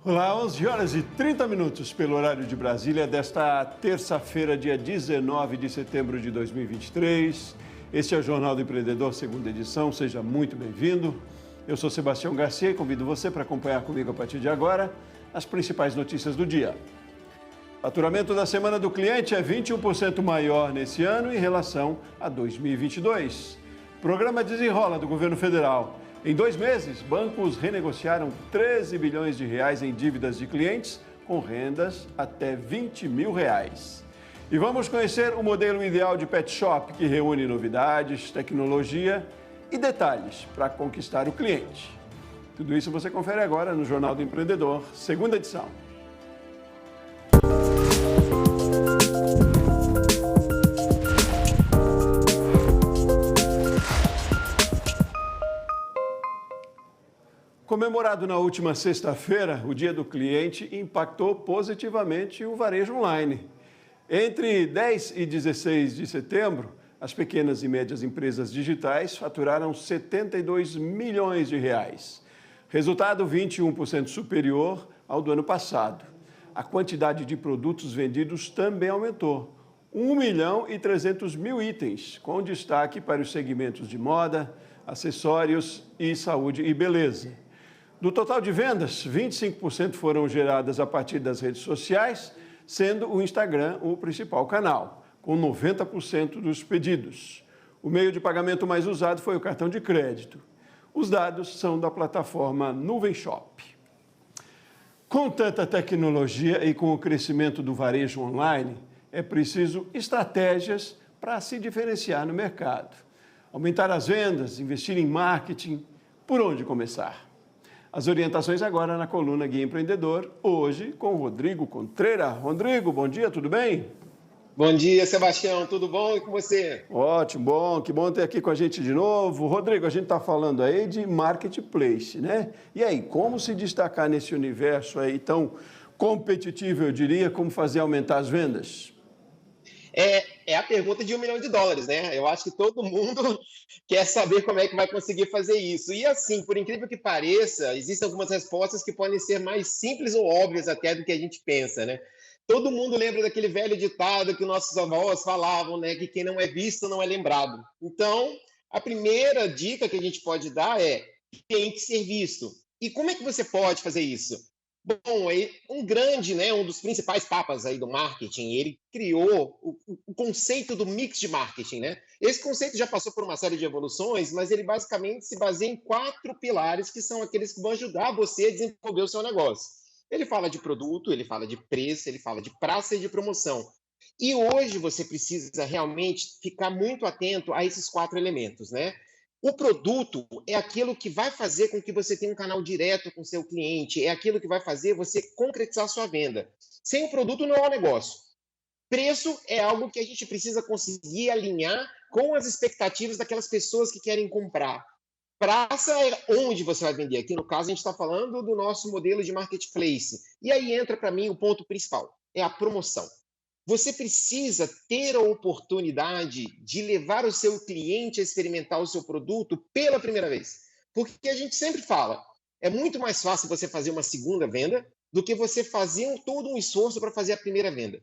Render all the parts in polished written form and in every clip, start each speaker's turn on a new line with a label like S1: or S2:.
S1: Olá, 11 horas e 30 minutos pelo horário de Brasília desta terça-feira, dia 19 de setembro de 2023. Este é o Jornal do Empreendedor, segunda edição. Seja muito bem-vindo. Eu sou Sebastião Garcia e convido você para acompanhar comigo a partir de agora as principais notícias do dia. O faturamento da Semana do Cliente é 21% maior nesse ano em relação a 2022. Programa Desenrola do Governo Federal. Em 2 meses, bancos renegociaram 13 bilhões de reais em dívidas de clientes com rendas até 20 mil reais. E vamos conhecer o modelo ideal de pet shop que reúne novidades, tecnologia e detalhes para conquistar o cliente. Tudo isso você confere agora no Jornal do Empreendedor, segunda edição. Comemorado na última sexta-feira, o Dia do Cliente impactou positivamente o varejo online. Entre 10 e 16 de setembro, as pequenas e médias empresas digitais faturaram 72 milhões de reais. Resultado 21% superior ao do ano passado. A quantidade de produtos vendidos também aumentou. 1 milhão e 300 mil itens, com destaque para os segmentos de moda, acessórios e saúde e beleza. Do total de vendas, 25% foram geradas a partir das redes sociais, sendo o Instagram o principal canal, com 90% dos pedidos. O meio de pagamento mais usado foi o cartão de crédito. Os dados são da plataforma Nuvem Shop. Com tanta tecnologia e com o crescimento do varejo online, é preciso estratégias para se diferenciar no mercado. Aumentar as vendas, investir em marketing, por onde começar? As orientações agora na coluna Guia Empreendedor, hoje com o Rodrigo Contreira. Rodrigo, bom dia, tudo bem?
S2: Bom dia, Sebastião, tudo bom? E com você?
S1: Ótimo, bom, que bom ter aqui com a gente de novo. Rodrigo, a gente está falando aí de marketplace, né? E aí, como se destacar nesse universo aí tão competitivo, eu diria, como fazer aumentar as vendas?
S2: É a pergunta de $1 milhão, né? Eu acho que todo mundo quer saber como é que vai conseguir fazer isso. E assim, por incrível que pareça, existem algumas respostas que podem ser mais simples ou óbvias até do que a gente pensa, né? Todo mundo lembra daquele velho ditado que nossos avós falavam, né? Que quem não é visto não é lembrado. Então, a primeira dica que a gente pode dar é: tem que ser visto. E como é que você pode fazer isso? Bom, um dos principais papas aí do marketing, ele criou o conceito do mix de marketing, né? Esse conceito já passou por uma série de evoluções, mas ele basicamente se baseia em 4 pilares que são aqueles que vão ajudar você a desenvolver o seu negócio. Ele fala de produto, ele fala de preço, ele fala de praça e de promoção. E hoje você precisa realmente ficar muito atento a esses 4 elementos, né? O produto é aquilo que vai fazer com que você tenha um canal direto com o seu cliente, é aquilo que vai fazer você concretizar a sua venda. Sem o produto não é um negócio. Preço é algo que a gente precisa conseguir alinhar com as expectativas daquelas pessoas que querem comprar. Praça é onde você vai vender. Aqui no caso a gente está falando do nosso modelo de marketplace. E aí entra para mim o ponto principal, é a promoção. Você precisa ter a oportunidade de levar o seu cliente a experimentar o seu produto pela primeira vez. Porque a gente sempre fala, é muito mais fácil você fazer uma segunda venda do que você fazer todo um esforço para fazer a primeira venda.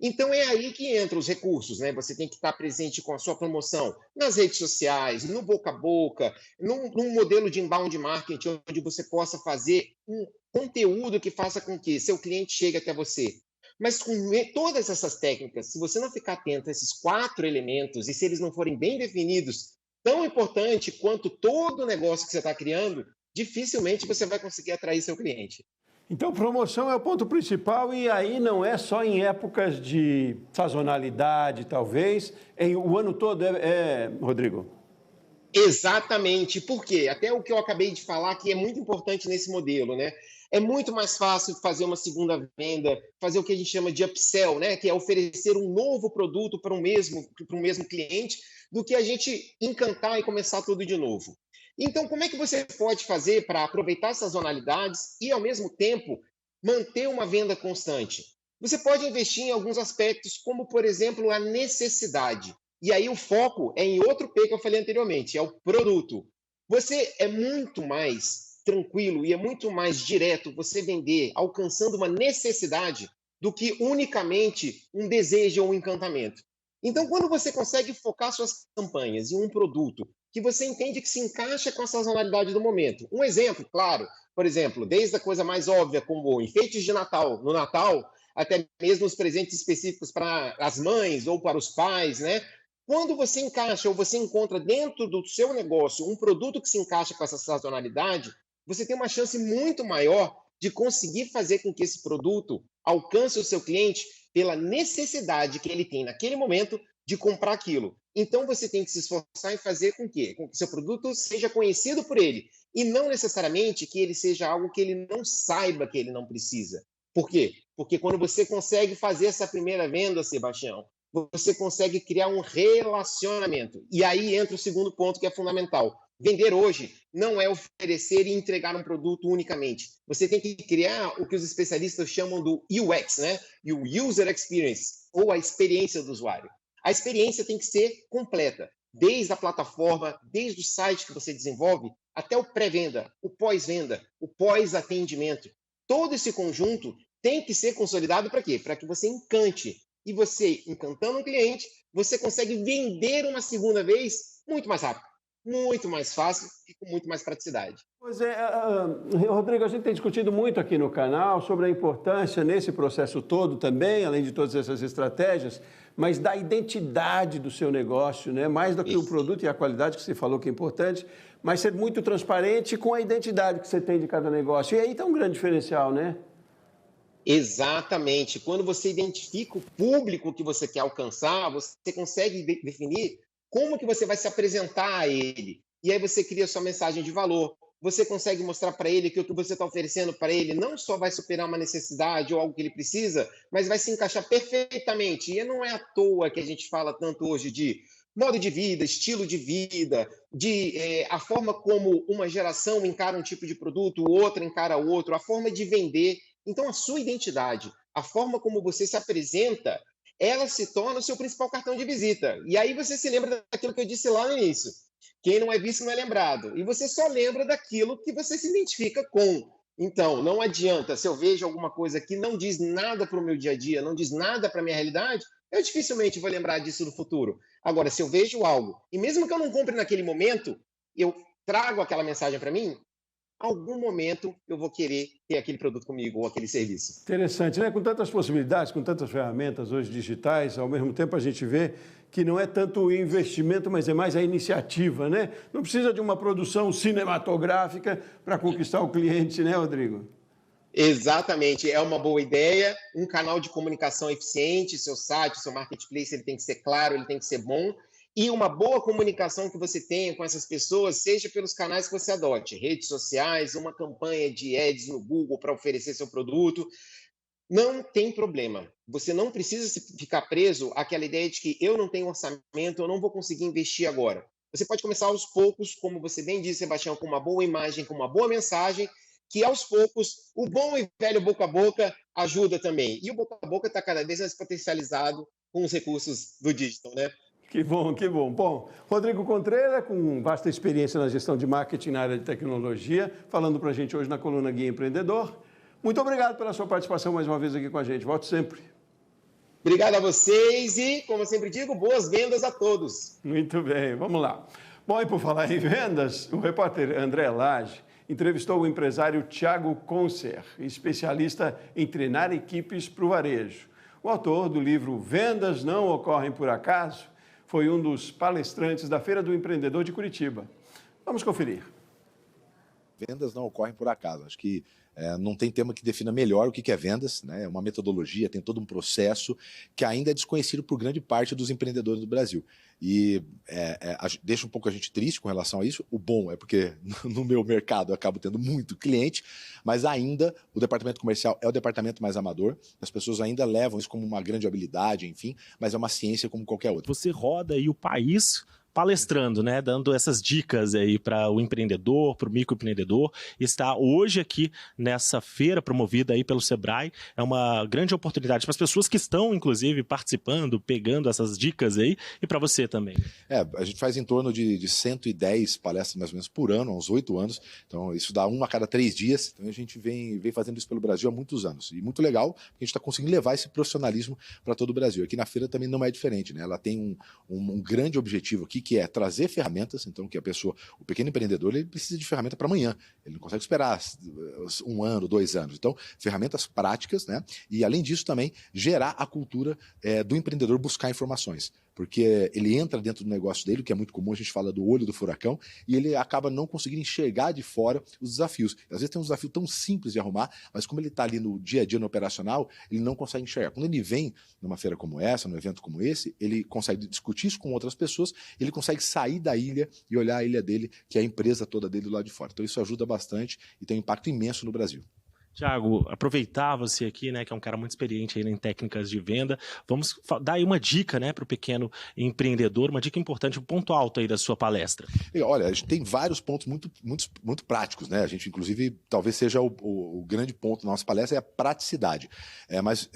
S2: Então é aí que entram os recursos, né? Você tem que estar presente com a sua promoção nas redes sociais, no boca a boca, num modelo de inbound marketing, onde você possa fazer um conteúdo que faça com que seu cliente chegue até você. Mas com todas essas técnicas, se você não ficar atento a esses 4 elementos e se eles não forem bem definidos, tão importante quanto todo o negócio que você está criando, dificilmente você vai conseguir atrair seu cliente.
S1: Então, promoção é o ponto principal e aí não é só em épocas de sazonalidade, talvez, o ano todo, Rodrigo?
S2: Exatamente, porque até o que eu acabei de falar que é muito importante nesse modelo, né? É muito mais fácil fazer uma segunda venda, fazer o que a gente chama de upsell, né? Que é oferecer um novo produto para o mesmo cliente, do que a gente encantar e começar tudo de novo. Então, como é que você pode fazer para aproveitar essas sazonalidades e, ao mesmo tempo, manter uma venda constante? Você pode investir em alguns aspectos, como, por exemplo, a necessidade. E aí o foco é em outro P que eu falei anteriormente, é o produto. Você é muito mais tranquilo e é muito mais direto você vender alcançando uma necessidade do que unicamente um desejo ou um encantamento. Então, quando você consegue focar suas campanhas em um produto que você entende que se encaixa com a sazonalidade do momento. Um exemplo, claro, por exemplo, desde a coisa mais óbvia, como enfeites de Natal, no Natal, até mesmo os presentes específicos para as mães ou para os pais, né? Quando você encaixa ou você encontra dentro do seu negócio um produto que se encaixa com essa sazonalidade, você tem uma chance muito maior de conseguir fazer com que esse produto alcance o seu cliente pela necessidade que ele tem naquele momento de comprar aquilo. Então você tem que se esforçar em fazer com que seu produto seja conhecido por ele e não necessariamente que ele seja algo que ele não saiba que ele não precisa. Por quê? Porque quando você consegue fazer essa primeira venda, Sebastião, você consegue criar um relacionamento. E aí entra o segundo ponto que é fundamental. Vender hoje não é oferecer e entregar um produto unicamente. Você tem que criar o que os especialistas chamam do UX, né? O User Experience, ou a experiência do usuário. A experiência tem que ser completa, desde a plataforma, desde o site que você desenvolve, até o pré-venda, o pós-venda, o pós-atendimento. Todo esse conjunto tem que ser consolidado para quê? Para que você encante. E você, encantando um cliente, você consegue vender uma segunda vez muito mais rápido, muito mais fácil e com muito mais praticidade.
S1: Pois é, Rodrigo, a gente tem discutido muito aqui no canal sobre a importância nesse processo todo também, além de todas essas estratégias, mas da identidade do seu negócio, né? Mais do que o produto e a qualidade que você falou que é importante, mas ser muito transparente com a identidade que você tem de cada negócio. E aí está um grande diferencial, né?
S2: Exatamente. Quando você identifica o público que você quer alcançar, você consegue definir como que você vai se apresentar a ele. E aí você cria sua mensagem de valor. Você consegue mostrar para ele que o que você está oferecendo para ele não só vai superar uma necessidade ou algo que ele precisa, mas vai se encaixar perfeitamente. E não é à toa que a gente fala tanto hoje de modo de vida, estilo de vida, a forma como uma geração encara um tipo de produto, outra encara outro, a forma de vender. Então, a sua identidade, a forma como você se apresenta, ela se torna o seu principal cartão de visita. E aí você se lembra daquilo que eu disse lá no início. Quem não é visto não é lembrado. E você só lembra daquilo que você se identifica com. Então, não adianta, se eu vejo alguma coisa que não diz nada para o meu dia a dia, não diz nada para a minha realidade, eu dificilmente vou lembrar disso no futuro. Agora, se eu vejo algo, e mesmo que eu não compre naquele momento, eu trago aquela mensagem para mim, algum momento eu vou querer ter aquele produto comigo ou aquele serviço.
S1: Interessante, né? Com tantas possibilidades, com tantas ferramentas hoje digitais, ao mesmo tempo a gente vê que não é tanto o investimento, mas é mais a iniciativa, né? Não precisa de uma produção cinematográfica para conquistar o cliente, né, Rodrigo?
S2: Exatamente, é uma boa ideia, um canal de comunicação eficiente, seu site, seu marketplace, ele tem que ser claro, ele tem que ser bom, e uma boa comunicação que você tenha com essas pessoas, seja pelos canais que você adote, redes sociais, uma campanha de ads no Google para oferecer seu produto, não tem problema. Você não precisa ficar preso àquela ideia de que eu não tenho orçamento, eu não vou conseguir investir agora. Você pode começar aos poucos, como você bem disse, Sebastião, com uma boa imagem, com uma boa mensagem, que aos poucos, o bom e velho boca a boca ajuda também. E o boca a boca está cada vez mais potencializado com os recursos do digital, né?
S1: Que bom, que bom. Bom, Rodrigo Contreira, com vasta experiência na gestão de marketing na área de tecnologia, falando para a gente hoje na coluna Guia Empreendedor. Muito obrigado pela sua participação mais uma vez aqui com a gente. Volte sempre.
S2: Obrigado a vocês e, como eu sempre digo, boas vendas a todos.
S1: Muito bem, vamos lá. Bom, e por falar em vendas, o repórter André Lage entrevistou o empresário Thiago Concer, especialista em treinar equipes para o varejo. O autor do livro Vendas Não Ocorrem por Acaso foi um dos palestrantes da Feira do Empreendedor de Curitiba. Vamos conferir.
S3: Vendas não ocorrem por acaso. Acho que não tem tema que defina melhor o que é vendas, né? É uma metodologia, tem todo um processo que ainda é desconhecido por grande parte dos empreendedores do Brasil. E deixa um pouco a gente triste com relação a isso. O bom é porque no meu mercado eu acabo tendo muito cliente, mas ainda o departamento comercial é o departamento mais amador. As pessoas ainda levam isso como uma grande habilidade, enfim, mas é uma ciência como qualquer outra.
S4: Você roda aí o país palestrando, né, dando essas dicas aí para o empreendedor, para o microempreendedor, e está hoje aqui nessa feira promovida aí pelo Sebrae. É uma grande oportunidade para as pessoas que estão, inclusive, participando, pegando essas dicas aí, e para você também.
S3: A gente faz em torno de 110 palestras mais ou menos por ano, há uns 8 anos, então isso dá uma a cada 3 dias, então a gente vem fazendo isso pelo Brasil há muitos anos, e muito legal, porque a gente está conseguindo levar esse profissionalismo para todo o Brasil. Aqui na feira também não é diferente, né? Ela tem um grande objetivo aqui, que é trazer ferramentas, então que o pequeno empreendedor, ele precisa de ferramenta para amanhã, ele não consegue esperar 1 ano, 2 anos, então ferramentas práticas, né? E além disso também gerar a cultura do empreendedor buscar informações, porque ele entra dentro do negócio dele, que é muito comum, a gente fala do olho do furacão, e ele acaba não conseguindo enxergar de fora os desafios. Às vezes tem um desafio tão simples de arrumar, mas como ele está ali no dia a dia, no operacional, ele não consegue enxergar. Quando ele vem numa feira como essa, num evento como esse, ele consegue discutir isso com outras pessoas, ele consegue sair da ilha e olhar a ilha dele, que é a empresa toda dele do lado de fora. Então isso ajuda bastante e tem um impacto imenso no Brasil.
S4: Tiago, aproveitar você aqui, né, que é um cara muito experiente aí em técnicas de venda, vamos dar aí uma dica, né, para o pequeno empreendedor, uma dica importante, um ponto alto aí da sua palestra.
S3: Olha, a gente tem vários pontos muito práticos, né? A gente, inclusive, talvez seja o grande ponto da nossa palestra, é a praticidade. Mas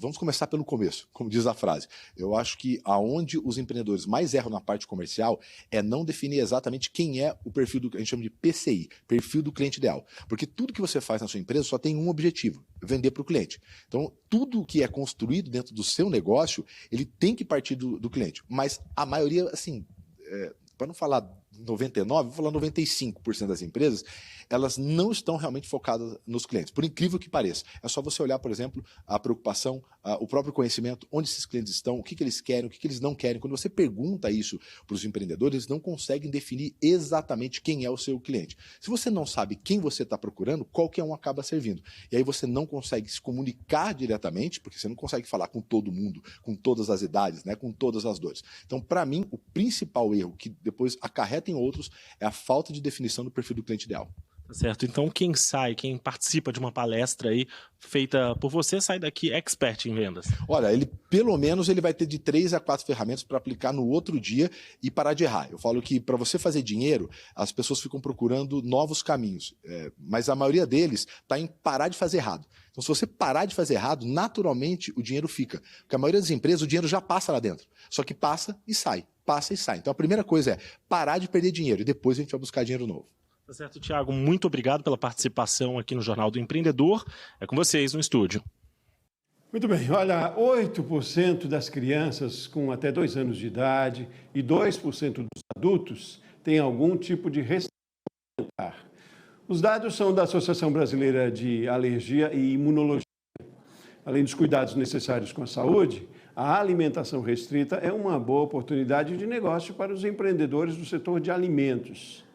S3: vamos começar pelo começo, como diz a frase. Eu acho que aonde os empreendedores mais erram na parte comercial é não definir exatamente quem é o perfil do que a gente chama de PCI, perfil do cliente ideal. Porque tudo que você faz na sua empresa só tem um objetivo: vender para o cliente. Então, tudo que é construído dentro do seu negócio, ele tem que partir do cliente. Mas a maioria, assim, para não falar 99, vou falar 95% das empresas, elas não estão realmente focadas nos clientes, por incrível que pareça. É só você olhar, por exemplo, a preocupação, o próprio conhecimento, onde esses clientes estão, o que eles querem, o que eles não querem. Quando você pergunta isso para os empreendedores, eles não conseguem definir exatamente quem é o seu cliente. Se você não sabe quem você está procurando, qualquer um acaba servindo. E aí você não consegue se comunicar diretamente, porque você não consegue falar com todo mundo, com todas as idades, né, com todas as dores. Então, para mim, o principal erro que depois acarreta em outros é a falta de definição do perfil do cliente ideal.
S4: Certo, então quem participa de uma palestra aí feita por você, sai daqui expert em vendas.
S3: Olha, pelo menos ele vai ter de 3 a 4 ferramentas para aplicar no outro dia e parar de errar. Eu falo que para você fazer dinheiro, as pessoas ficam procurando novos caminhos, mas a maioria deles está em parar de fazer errado. Então, se você parar de fazer errado, naturalmente o dinheiro fica. Porque a maioria das empresas, o dinheiro já passa lá dentro, só que passa e sai. Então a primeira coisa é parar de perder dinheiro e depois a gente vai buscar dinheiro novo.
S4: Tá certo, Tiago. Muito obrigado pela participação aqui no Jornal do Empreendedor. É com vocês no estúdio.
S1: Muito bem. Olha, 8% das crianças com até 2 anos de idade e 2% dos adultos têm algum tipo de restrição alimentar. Os dados são da Associação Brasileira de Alergia e Imunologia. Além dos cuidados necessários com a saúde, a alimentação restrita é uma boa oportunidade de negócio para os empreendedores do setor de alimentos.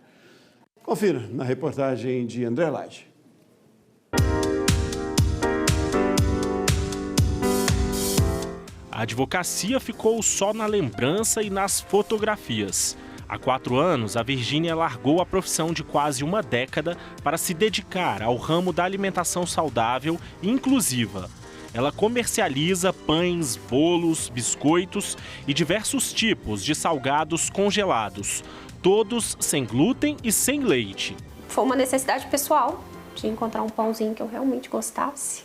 S1: Confira na reportagem de André Lage.
S4: A advocacia ficou só na lembrança e nas fotografias. Há 4 anos, a Virgínia largou a profissão de quase uma década para se dedicar ao ramo da alimentação saudável e inclusiva. Ela comercializa pães, bolos, biscoitos e diversos tipos de salgados congelados, todos sem glúten e sem leite.
S5: Foi uma necessidade pessoal de encontrar um pãozinho que eu realmente gostasse.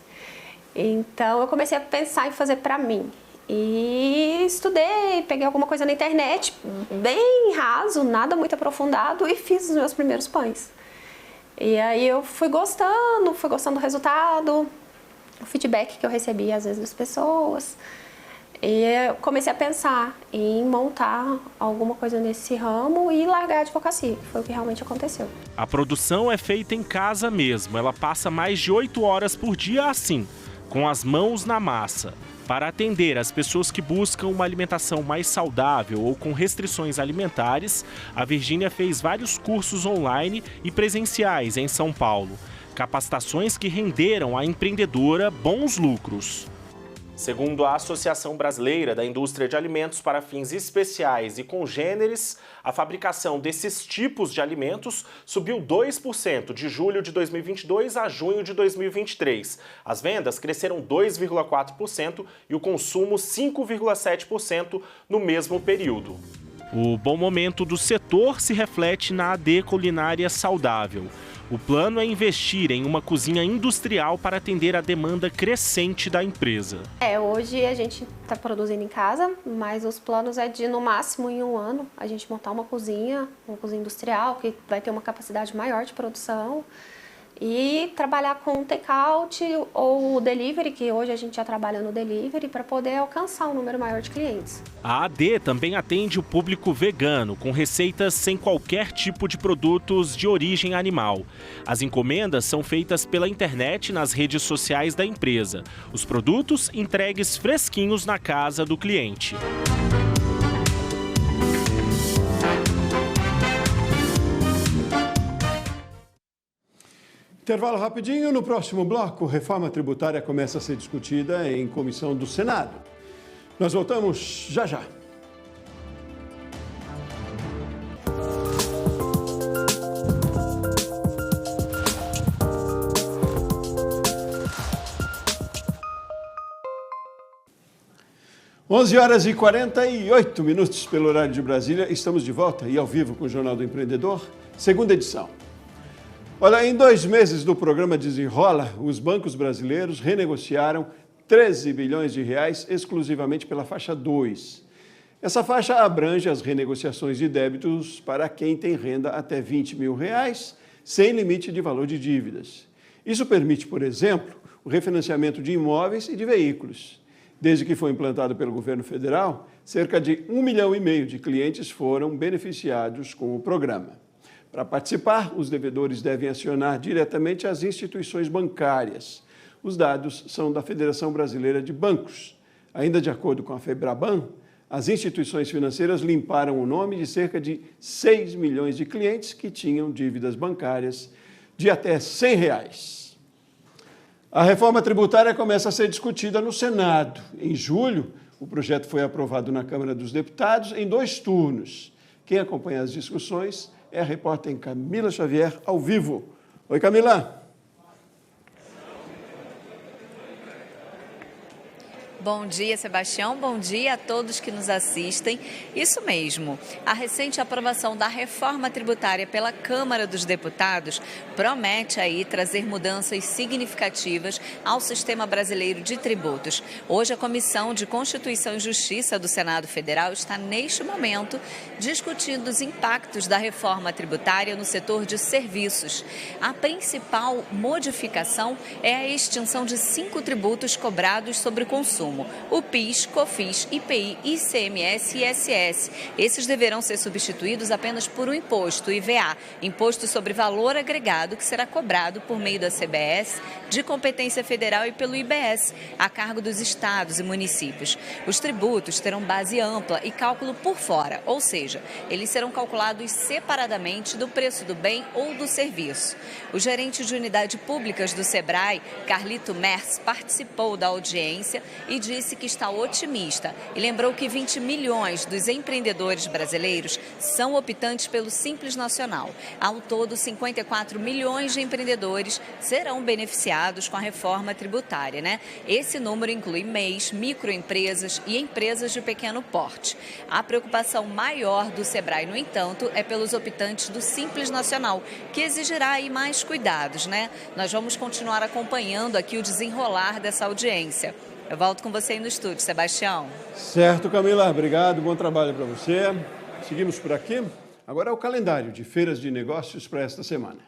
S5: Então eu comecei a pensar em fazer para mim. E estudei, peguei alguma coisa na internet, bem raso, nada muito aprofundado, e fiz os meus primeiros pães. E aí eu fui gostando do resultado, o feedback que eu recebia às vezes das pessoas. E eu comecei a pensar em montar alguma coisa nesse ramo e largar a advocacia, que foi o que realmente aconteceu.
S4: A produção é feita em casa mesmo. Ela passa mais de 8 horas por dia assim, com as mãos na massa. Para atender as pessoas que buscam uma alimentação mais saudável ou com restrições alimentares, a Virgínia fez vários cursos online e presenciais em São Paulo. Capacitações que renderam à empreendedora bons lucros. Segundo a Associação Brasileira da Indústria de Alimentos para Fins Especiais e Congêneres, a fabricação desses tipos de alimentos subiu 2% de julho de 2022 a junho de 2023. As vendas cresceram 2,4% e o consumo 5,7% no mesmo período. O bom momento do setor se reflete na AD Culinária Saudável. O plano é investir em uma cozinha industrial para atender a demanda crescente da empresa.
S5: Hoje a gente está produzindo em casa, mas os planos é de, no máximo, em 1 ano, a gente montar uma cozinha industrial, que vai ter uma capacidade maior de produção, e trabalhar com take-out ou delivery, que hoje a gente já trabalha no delivery, para poder alcançar um número maior de clientes.
S4: A AD também atende o público vegano, com receitas sem qualquer tipo de produtos de origem animal. As encomendas são feitas pela internet nas redes sociais da empresa. Os produtos entregues fresquinhos na casa do cliente.
S1: Intervalo rapidinho. No próximo bloco, reforma tributária começa a ser discutida em comissão do Senado. Nós voltamos já já. (11h48) pelo horário de Brasília. Estamos de volta e ao vivo com o Jornal do Empreendedor, segunda edição. Olha, em 2 meses do programa Desenrola, os bancos brasileiros renegociaram 13 bilhões de reais exclusivamente pela faixa 2. Essa faixa abrange as renegociações de débitos para quem tem renda até R$20 mil, sem limite de valor de dívidas. Isso permite, por exemplo, o refinanciamento de imóveis e de veículos. Desde que foi implantado pelo governo federal, cerca de 1,5 milhão de clientes foram beneficiados com o programa. Para participar, os devedores devem acionar diretamente as instituições bancárias. Os dados são da Federação Brasileira de Bancos. Ainda de acordo com a FEBRABAN, as instituições financeiras limparam o nome de cerca de 6 milhões de clientes que tinham dívidas bancárias de até R$100. A reforma tributária começa a ser discutida no Senado. Em julho, o projeto foi aprovado na Câmara dos Deputados em 2 turnos. Quem acompanha as discussões é a repórter Camila Xavier, ao vivo. Oi, Camila.
S6: Bom dia, Sebastião. Bom dia a todos que nos assistem. Isso mesmo, a recente aprovação da reforma tributária pela Câmara dos Deputados promete aí trazer mudanças significativas ao sistema brasileiro de tributos. Hoje, a Comissão de Constituição e Justiça do Senado Federal está, neste momento, discutindo os impactos da reforma tributária no setor de serviços. A principal modificação é a extinção de 5 tributos cobrados sobre o consumo: o PIS, COFINS, IPI, ICMS e ISS. Esses deverão ser substituídos apenas por um imposto, IVA, Imposto sobre Valor Agregado, que será cobrado por meio da CBS, de competência federal, e pelo IBS, a cargo dos estados e municípios. Os tributos terão base ampla e cálculo por fora, ou seja, eles serão calculados separadamente do preço do bem ou do serviço. O gerente de unidades públicas do SEBRAE, Carlito Mers, participou da audiência e disse que está otimista e lembrou que 20 milhões dos empreendedores brasileiros são optantes pelo Simples Nacional. Ao todo, 54 milhões de empreendedores serão beneficiados com a reforma tributária, né? Esse número inclui MEIs, microempresas e empresas de pequeno porte. A preocupação maior do SEBRAE, no entanto, é pelos optantes do Simples Nacional, que exigirá aí mais cuidados, né? Nós vamos continuar acompanhando aqui o desenrolar dessa audiência. Eu volto com você aí no estúdio, Sebastião.
S1: Certo, Camila. Obrigado. Bom trabalho para você. Seguimos por aqui. Agora é o calendário de feiras de negócios para esta semana.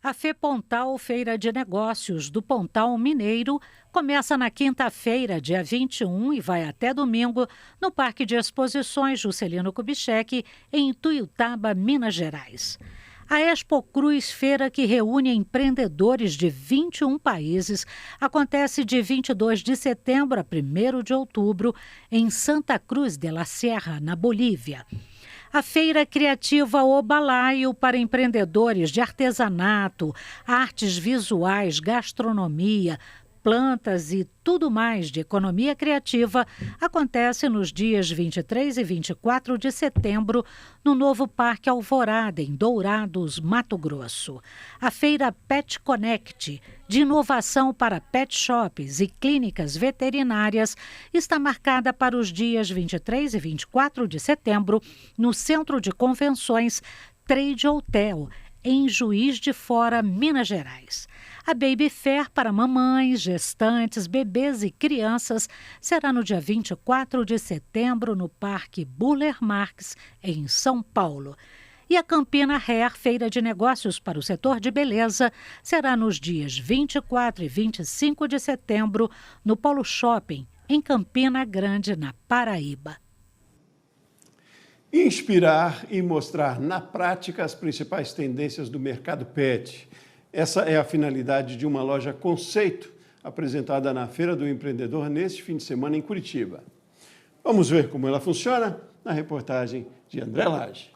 S7: A FEPontal, Feira de Negócios do Pontal Mineiro, começa na quinta-feira, dia 21, e vai até domingo, no Parque de Exposições Juscelino Kubitschek, em Ituiutaba, Minas Gerais. A Expo Cruz, feira que reúne empreendedores de 21 países, acontece de 22 de setembro a 1º de outubro, em Santa Cruz de la Sierra, na Bolívia. A Feira Criativa O Balaio, para empreendedores de artesanato, artes visuais, gastronomia, plantas e tudo mais de economia criativa acontece nos dias 23 e 24 de setembro no novo Parque Alvorada, em Dourados, Mato Grosso. A feira Pet Connect, de inovação para pet shops e clínicas veterinárias, está marcada para os dias 23 e 24 de setembro no Centro de Convenções Trade Hotel, em Juiz de Fora, Minas Gerais. A Baby Fair para mamães, gestantes, bebês e crianças será no dia 24 de setembro no Parque Burle Marx, em São Paulo. E a Campina Hair, feira de negócios para o setor de beleza, será nos dias 24 e 25 de setembro no Polo Shopping, em Campina Grande, na Paraíba.
S1: Inspirar e mostrar na prática as principais tendências do mercado pet. Essa é a finalidade de uma loja conceito apresentada na Feira do Empreendedor neste fim de semana em Curitiba. Vamos ver como ela funciona na reportagem de André Lage.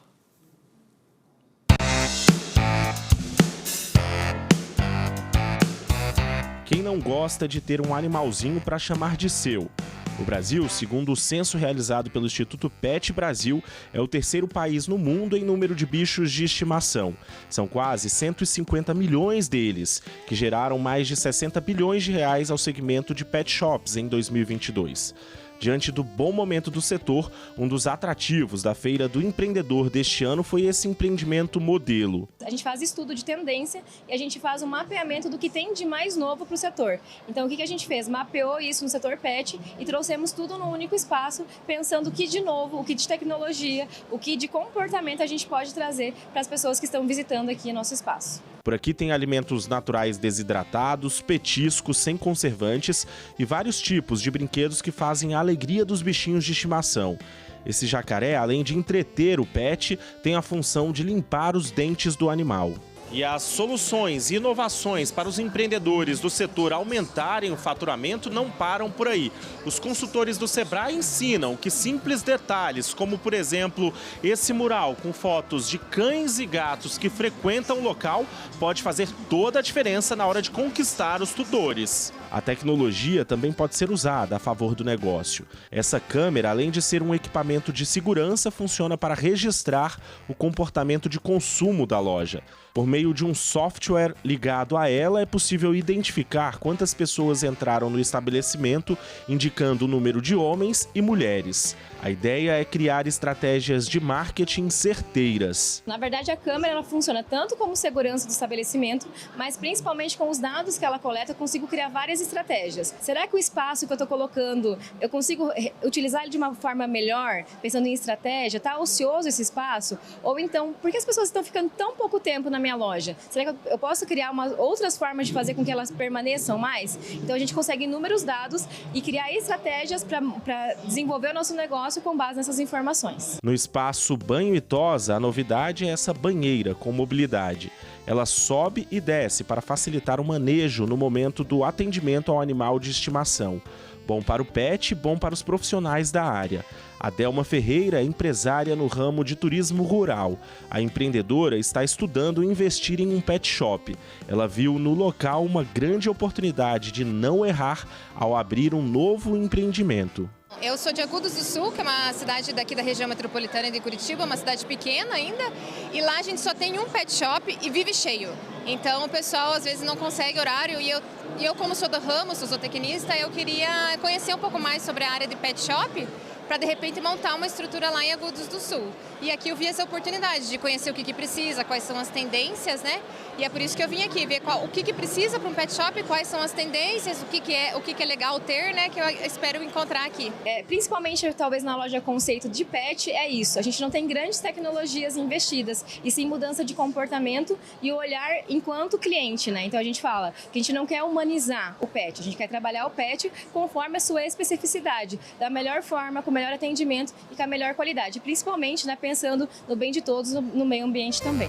S4: Quem não gosta de ter um animalzinho para chamar de seu? O Brasil, segundo o censo realizado pelo Instituto Pet Brasil, é o terceiro país no mundo em número de bichos de estimação. São quase 150 milhões deles, que geraram mais de 60 bilhões de reais ao segmento de pet shops em 2022. Diante do bom momento do setor, um dos atrativos da Feira do Empreendedor deste ano foi esse empreendimento modelo.
S8: A gente faz estudo de tendência e a gente faz um mapeamento do que tem de mais novo para o setor. Então, o que a gente fez? Mapeou isso no setor pet e trouxemos tudo num único espaço, pensando o que de novo, o que de tecnologia, o que de comportamento a gente pode trazer para as pessoas que estão visitando aqui nosso espaço.
S4: Por aqui tem alimentos naturais desidratados, petiscos sem conservantes e vários tipos de brinquedos que fazem a alegria dos bichinhos de estimação. Esse jacaré, além de entreter o pet, tem a função de limpar os dentes do animal. E as soluções e inovações para os empreendedores do setor aumentarem o faturamento não param por aí. Os consultores do Sebrae ensinam que simples detalhes, como por exemplo esse mural com fotos de cães e gatos que frequentam o local, pode fazer toda a diferença na hora de conquistar os tutores. A tecnologia também pode ser usada a favor do negócio. Essa câmera, além de ser um equipamento de segurança, funciona para registrar o comportamento de consumo da loja. Por meio de um software ligado a ela, é possível identificar quantas pessoas entraram no estabelecimento, indicando o número de homens e mulheres. A ideia é criar estratégias de marketing certeiras.
S8: Na verdade, a câmera ela funciona tanto como segurança do estabelecimento, mas principalmente com os dados que ela coleta, eu consigo criar várias estratégias. Será que o espaço que eu estou colocando, eu consigo utilizar ele de uma forma melhor, pensando em estratégia? Está ocioso esse espaço? Ou então, por que as pessoas estão ficando tão pouco tempo na minha loja? Será que eu posso criar outras formas de fazer com que elas permaneçam mais? Então, a gente consegue inúmeros dados e criar estratégias para desenvolver o nosso negócio com base nessas informações.
S4: No espaço Banho e Tosa, a novidade é essa banheira com mobilidade. Ela sobe e desce para facilitar o manejo no momento do atendimento ao animal de estimação. Bom para o pet, bom para os profissionais da área. A Delma Ferreira é empresária no ramo de turismo rural. A empreendedora está estudando investir em um pet shop. Ela viu no local uma grande oportunidade de não errar ao abrir um novo empreendimento.
S9: Eu sou de Agudos do Sul, que é uma cidade daqui da região metropolitana de Curitiba, uma cidade pequena ainda, e lá a gente só tem um pet shop e vive cheio. Então o pessoal às vezes não consegue horário e eu como sou do ramo, sou zootecnista, eu queria conhecer um pouco mais sobre a área de pet shop para de repente montar uma estrutura lá em Agudos do Sul. E aqui eu vi essa oportunidade de conhecer o que precisa, quais são as tendências, né? E é por isso que eu vim aqui, ver o que precisa para um pet shop, quais são as tendências, o que é legal ter, né? Que eu espero encontrar aqui.
S8: Principalmente, talvez na loja conceito de pet, é isso. A gente não tem grandes tecnologias investidas, e sim mudança de comportamento e o olhar enquanto cliente, né? Então a gente fala que a gente não quer humanizar o pet, a gente quer trabalhar o pet conforme a sua especificidade, da melhor forma, com o melhor atendimento e com a melhor qualidade, principalmente, né, pensando no bem de todos, no meio ambiente também.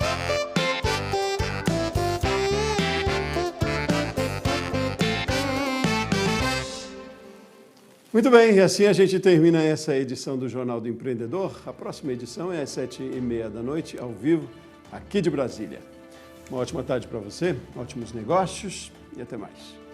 S1: Muito bem, e assim a gente termina essa edição do Jornal do Empreendedor. A próxima edição é às 7h30 da noite, ao vivo, aqui de Brasília. Uma ótima tarde para você, ótimos negócios e até mais.